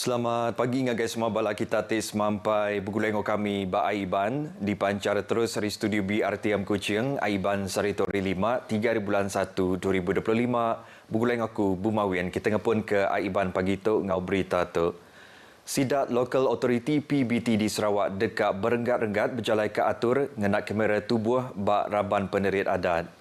Selamat pagi ngagai semua bala kita tis mampai bergulengo kami ba Aiban di pancar terus dari studio BRTM Kuching Aiban Saritori 5 3 bulan 1 2025 berguleng aku Bumawian kita ngepun ke Aiban pagi tu ngau berita tu Sidak Local Authority PBT di Sarawak dekat berenggat-renggat berjalan ke atur ngenak kamera tubuh bak Raban Penerit Adat.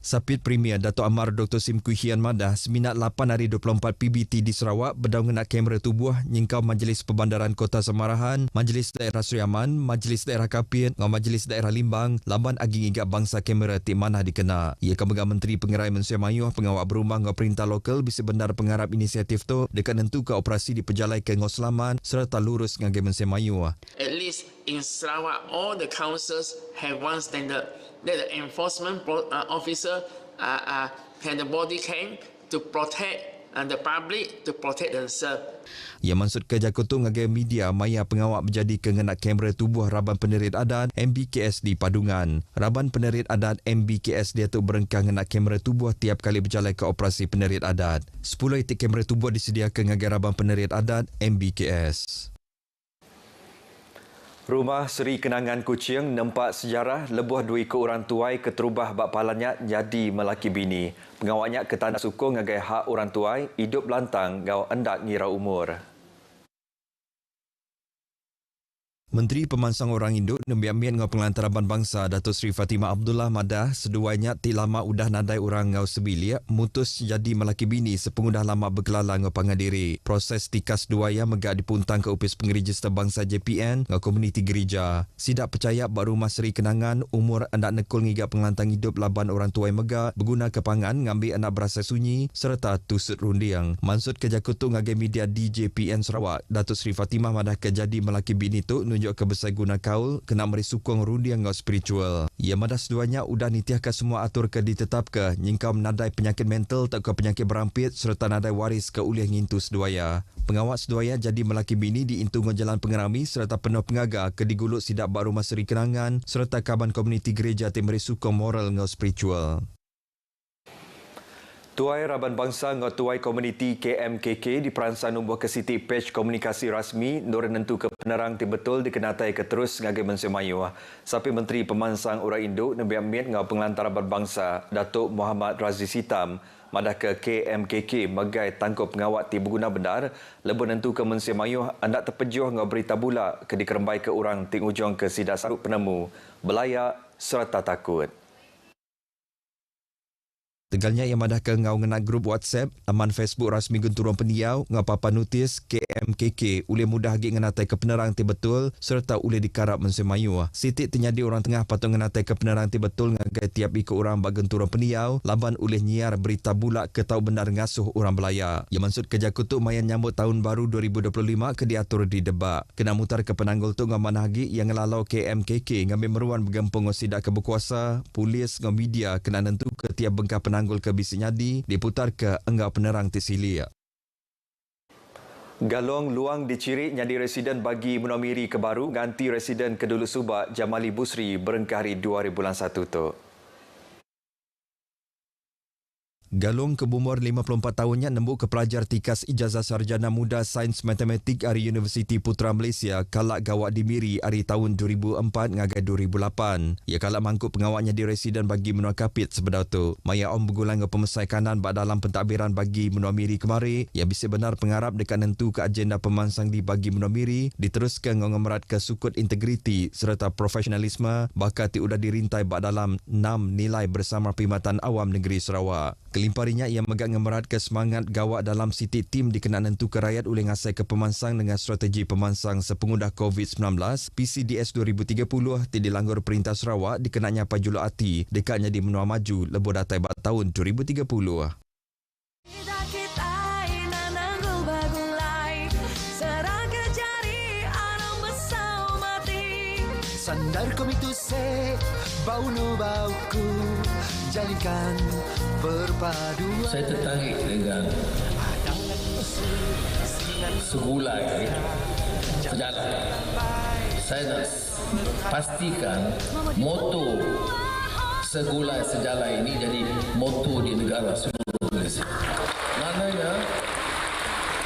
Sapit Premier Dato' Amar Dr. Sim Kuihian Madah seminat 8 hari 24 PBT di Sarawak berdaung nak kamera tubuh nyingkau Majlis Perbandaran Kota Samarahan, Majlis Daerah Seri Aman, Majlis Daerah Kapit, ngau Majlis Daerah Limbang, laban aging igak bangsa kamera ti manah dikena. Ia kemegang Menteri Pengerai Manusia Mayuh pengawak berumah ngau perintah lokal bisa benar pengarap inisiatif tu dekat nentu ke operasi diperjalai ke ngau selaman serta lurus ngagai Manusia Mayuh. At least in Sarawak, all the councils have one standard that the enforcement officer had a body cam to protect the public, to protect themselves. Ia maksud kerja kutu ngagai media maya pengawak menjadi kengenak kamera tubuh Raban Penerit Adat MBKS di Padungan. Raban Penerit Adat MBKS dia tu berengkang ngenak kamera tubuh tiap kali berjalan ke operasi Penerit Adat. 10 itik kamera tubuh disediakan ngagai Raban Penerit Adat MBKS. Rumah Seri Kenangan Kuching nampak sejarah lebuh dua ikut orang tuai keterubah bak palannya jadi melaki bini. Pengawaknya ke tanah sukung ngagai hak orang tuai hidup lantang gau endak ngira umur. Menteri Pemansang Orang Induk nembiamian ngau Pengelantaran Bangsa Datuk Seri Fatimah Abdullah Madah seduanya ti lama udah nadai orang ngau sebilia mutus jadi melaki bini sepengudah lama berkelala ngau Pangadiri. Proses tikas duaya megak dipuntang ke Opis Pengeregister Bangsa JPN ngau komuniti gereja. Sidak percaya bak rumah Seri Kenangan umur hendak nekul ngigak pengelantang hidup laban orang tuai megak berguna kepangan ngambil anak berasa sunyi serta tusut rundiang. Maksud kerja kutu ngagai media di JPN Sarawak Datuk Seri Fatimah Madah kejadi melaki bini tu nunjuk kebesar guna kaul kena meri sukong rundiang ngau spiritual. Ia madah seduanya udah nitiahkan semua atur ke ditetap ke nyingkau menadai penyakit mental tak ke penyakit berampit serta nadai waris ke uliah ngintu seduaya. Pengawak seduaya jadi melaki bini di intu jalan pengerami serta penuh pengaga ke diguluk sidak bak rumah Seri Kenangan serta kaban komuniti gereja ti meri sukong moral ngau spiritual. Tuai Raban Bangsa ngau tuai komuniti KMKK diperansang numbuh ke Siti Page komunikasi rasmi nur nentu ke penerang ti betul dikenatai ke terus ngagai Manusia Mayuh. Sapi Menteri Pemansang Orang Induk nembiak mit ngau Pengelantaran Bangsa Datuk Muhammad Raziz Hitam madah ke KMKK megai tangkup pengawak ti berguna benar lebih nentu ke Manusia Mayuh hendak terpejuh ngau berita bula ke dikerembai ke orang ting ujung ke sidak saruk penemu belayak serta takut. Tegalnya ia madah ke ngau ngenak grup WhatsApp, laman Facebook rasmi Genturong Pendiau, ngau papan notis KMKK ulih mudah hagi ngenatai ke penerang ti betul serta ulih dikarap Manusia Mayuh. Sitik terjadi orang tengah patut ngenatai ke penerang ti betul ngagai tiap ikut orang bak Genturong Pendiau, laban ulih nyiar berita bulak ke tau benar ngasuh orang belaya. Ia maksud kerja kutuk mayan nyambut tahun baru 2025 ke diatur di Debak. Kena mutar ke penanggul tu ngau mana hagi yang ngelalau KMKK ngambil meruan bergempung ngau sidak ke berkuasa, polis ngau media kena nentu ke tiap bengkah penanggul ke bisi nyadi diputar ke enggau penerang ti silia. Galong luang diciri nyadi residen bagi menomiri ke baru ganti residen Kedulu Subak Jamali Busri berengkah hari 2 bulan 1 tu. Galong kebumur 54 tahunnya nembuk ke pelajar tikas ijazah sarjana muda Sains Matematik dari Universiti Putra Malaysia kalak gawak di Miri hari tahun 2004 ngagai 2008. Ia kalak mangkuk pengawaknya di residen bagi menua kapit sebedau tu. Maya om bergulang ke pemesai kanan bak dalam pentadbiran bagi menua Miri kemari. Ia bisa benar pengarap dekat nentu ke agenda pemansang di bagi menua Miri diteruskan ngemerat ke sukut integriti serta profesionalisme bakat udah dirintai bak dalam 6 nilai bersama Perkhidmatan Awam Negeri Sarawak. Kelimparinya ia megak ngemerat ke semangat gawak dalam Siti tim dikenal nentu ke rakyat oleh ngasai ke pemansang dengan strategi pemansang sepengudah COVID-19 PCDS 2030 ti dilanggur Perintah Sarawak dikenanya pajulu ati dekatnya di menua maju lebuh datai bak tahun 2030. Sandar komitu se bau bauku jadikan perpaduan. Saya tertarik dengan segulai sejalan. Saya nak pastikan moto segulai sejalan ini jadi moto di negara seluruh Malaysia. Maknanya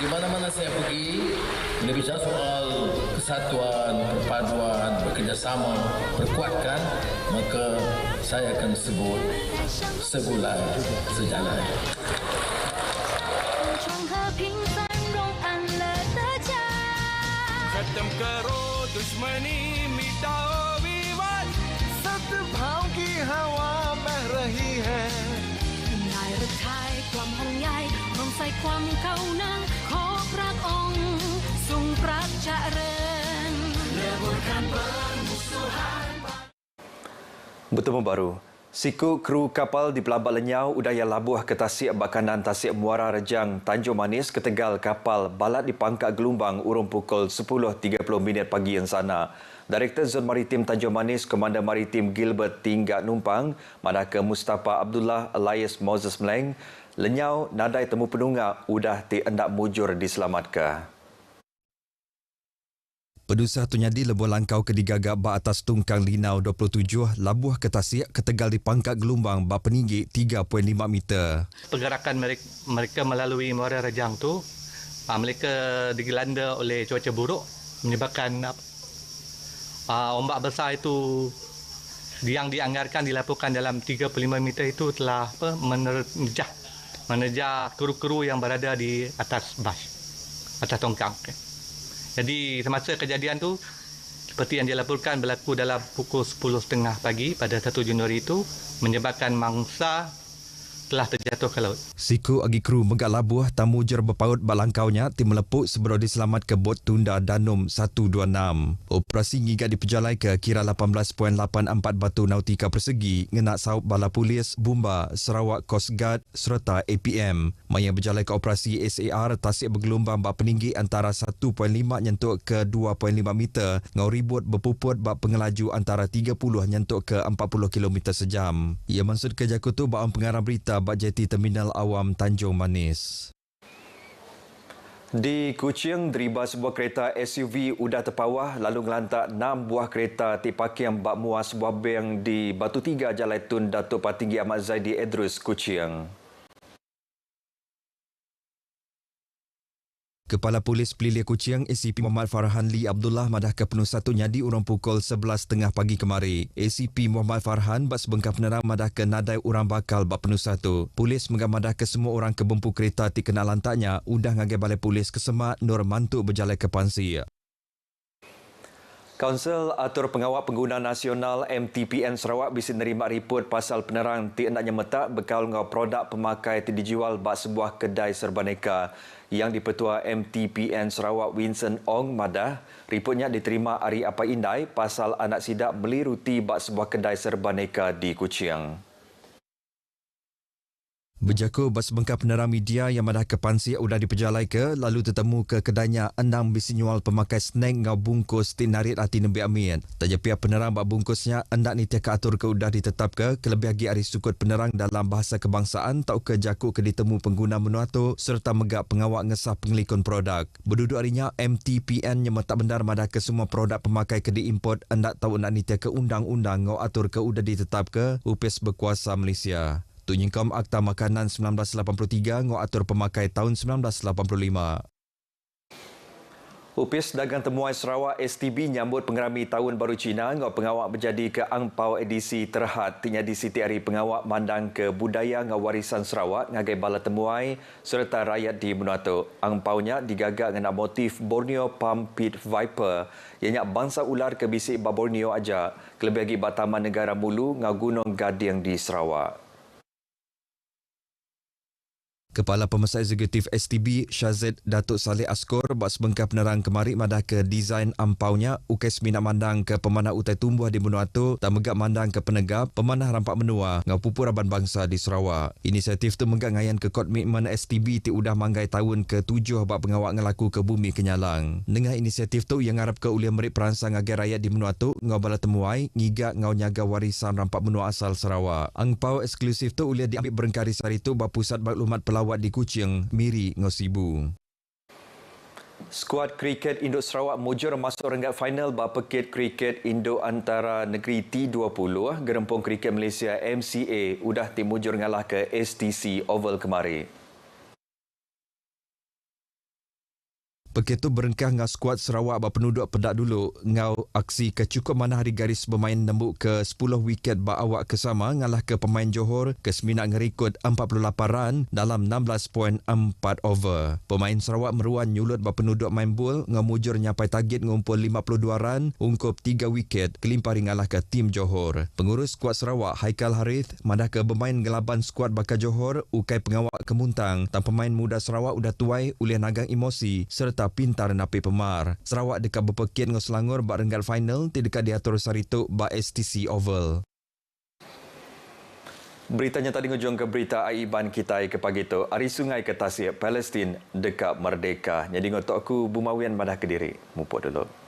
di mana-mana saya pergi, bila bicara soal kesatuan, perpaduan, bekerjasama, perkuatkan, maka saya akan sebut segulai sejalan. 创和平繁荣安乐的家。 खत्म करो दुश्मनी मिटाओ विवाद सद्भाव की हवा बह रही है นายรักไทยความห่วงใยรวมใส่ความเข้านังขอพระองค์ทรงพระเจริญ Bertemu baru. Siku kru kapal di Pelabat Lenyau Udaya Labuh ke Tasik Bakanan Tasik Muara Rejang Tanjung Manis ke Tegal kapal balat di pangkat gelombang urung pukul 10.30 pagi yang sana. Direktur Zon Maritim Tanjung Manis, Komandan Maritim Gilbert Tinggak Numpang, Madaka Mustafa Abdullah Elias Moses Meleng, Lenyau nadai temu penungak udah hendak mujur diselamatkan. Pedusa Tunyadi Lebuh Langkau ke digagak ba atas tungkang Linau 27 Labuh ke Tasik ke Tegal di pangkat gelombang ba peninggi 3.5 meter. Pergerakan mereka melalui Muara Rejang tu, mereka digelanda oleh cuaca buruk menyebabkan ombak besar itu yang dianggarkan dilaporkan dalam 35 meter itu telah menerjah kru-kru yang berada di atas atas tongkang. Jadi semasa kejadian tu seperti yang dilaporkan berlaku dalam pukul 10.30 pagi pada 1 Januari itu menyebabkan mangsa telah terjatuh ke laut. Siku agi kru Megak Labuh tamujur berpaut balangkaunya tim melepuk sebelum diselamat ke bot tunda Danum 126. Operasi ngigat diperjalai ke kira 18.84 batu nautika persegi ngenak saup bala polis, Bumba, Sarawak Coast Guard serta APM. Maya berjalai ke operasi SAR Tasik bergelombang bak peninggi antara 1.5 nyentuk ke 2.5 meter ngau ribut berpuput bak pengelaju antara 30 nyentuk ke 40 km sejam. Ia maksud ke Jakutu bak pengarah berita bak jeti Terminal Awam Tanjung Manis. Di Kuching, deriba sebuah kereta SUV udah terpawah lalu ngelantak 6 buah kereta tipaking bak muas sebuah bank di Batu Tiga Jalan Tun Datuk Patinggi Ahmad Zaidi Edrus, Kuching. Kepala Polis Peliliah Kuching ACP Muhammad Farhan Lee Abdullah madah ke penuh satu nyadi urang pukul 11.30 pagi kemari. ACP Muhammad Farhan bak sebengkap penerang madah ke nadai urang bakal bak penuh satu. Polis mengamadah ke semua orang ke bempu kereta ti kena lantaknya udah ngagai balai polis ke Semak Nur Mantuk berjalan ke Pansi. Kaunsil Atur Pengawal Pengguna Nasional MTPN Sarawak bisa nerima ripot pasal penerang ti hendaknya metak bekal ngau produk pemakai ti dijual bak sebuah kedai serbaneka yang Dipertua MTPN Sarawak Winston Ong madah. Ripotnya diterima hari apa indai pasal anak sidak beli ruti bak sebuah kedai serbaneka di Kuching. Berjaku bas bengkap penerang media yang madah ke Pansi udah diperjalai ke lalu tertemu ke kedainya enam bisinyual pemakai snack ngau bungkus tinarit hati Nabi Amin. Tajapia penerang bak bungkusnya hendak ni tiaka atur ke udah ditetap ke kelebih lagi hari sukut penerang dalam bahasa kebangsaan tau ke jaku ke ditemu pengguna menu atur serta megak pengawak ngesah pengelikon produk. Berduduk harinya MTPN yang tak benar madah ke semua produk pemakai ke diimport hendak tahu hendak ni tiaka undang-undang ngau atur ke udah ditetap ke UPS Berkuasa Malaysia. Tunyingkom Akta Makanan 1983 ngau atur pemakai tahun 1985. UPS Dagang Temuan Sarawak STB nyambut pengerami Tahun Baru Cina ngau pengawak berjadi ke angpau edisi terhad tinya di Siti Hari Pengawak mandang ke budaya ngau warisan Sarawak ngagai bala temuai serta rakyat di Menuatu. Angpaunya digagak dengan motif Borneo Palm Pit Viper ianya bangsa ular ke bisik ba Borneo aja kelebih lagi Taman Negara Mulu ngau Gunung Gading di Sarawak. Kepala Pemesan Eksekutif STB Syazid Datuk Saleh Askor bak sebengkah penerang kemari madah ke desain ampaunya ukai seminat mandang ke pemanah utai tumbuh di Benua Tu tak megak mandang ke penegap pemanah rampak menua ngau pupuraban bangsa di Sarawak. Inisiatif tu megak ngayan ke komitmen STB ti udah manggai tahun ke-7 bak pengawak ngelaku ke bumi kenyalang. Dengan inisiatif tu yang harap ke uliah merik peransang agar rakyat di Benua Tu ngau bala temuai ngigak ngau nyaga warisan rampak menua asal Sarawak. Angpau eksklusif tu uliah diambil berengkari sari tu bak pusat maklumat pelawat di Kuching, Miri, Ngosibu. Skuad kriket Induk Sarawak mujur masuk renggat final bak Pekit Kriket Induk Antara Negeri T20 Gerempung Kriket Malaysia MCA udah tim mujur ngalah ke STC Oval kemari. Pekit tu berengkah ngau skuad Sarawak bak penduduk pedak dulu ngau aksi kecukup mana hari garis bermain nembuk ke 10 wiket bak awak kesama ngalah ke pemain Johor ke seminat ngerikut 48 run dalam 16.4 over. Pemain Sarawak meruan nyulut bak penduduk main bol ngau mujur nyapai target ngumpul 52 run ungkup 3 wiket kelimpari ngalah ke tim Johor. Pengurus skuad Sarawak Haikal Harith madah ke bermain ngelaban skuad bakal Johor ukai pengawak kemuntang dan pemain muda Sarawak udah tuai uliah nagang emosi serta pintar napi pemar. Sarawak dekat berpekit dengan Selangor bak renggat final ti dekat diatur sarituk bak STC Oval. Beritanya tadi ngejong ke berita Aiban kita ke pagi tu. Ari sungai ke tasik Palestin dekat merdeka. Jadi ngotok aku Bumawian madah Kediri. Mupuk dulu.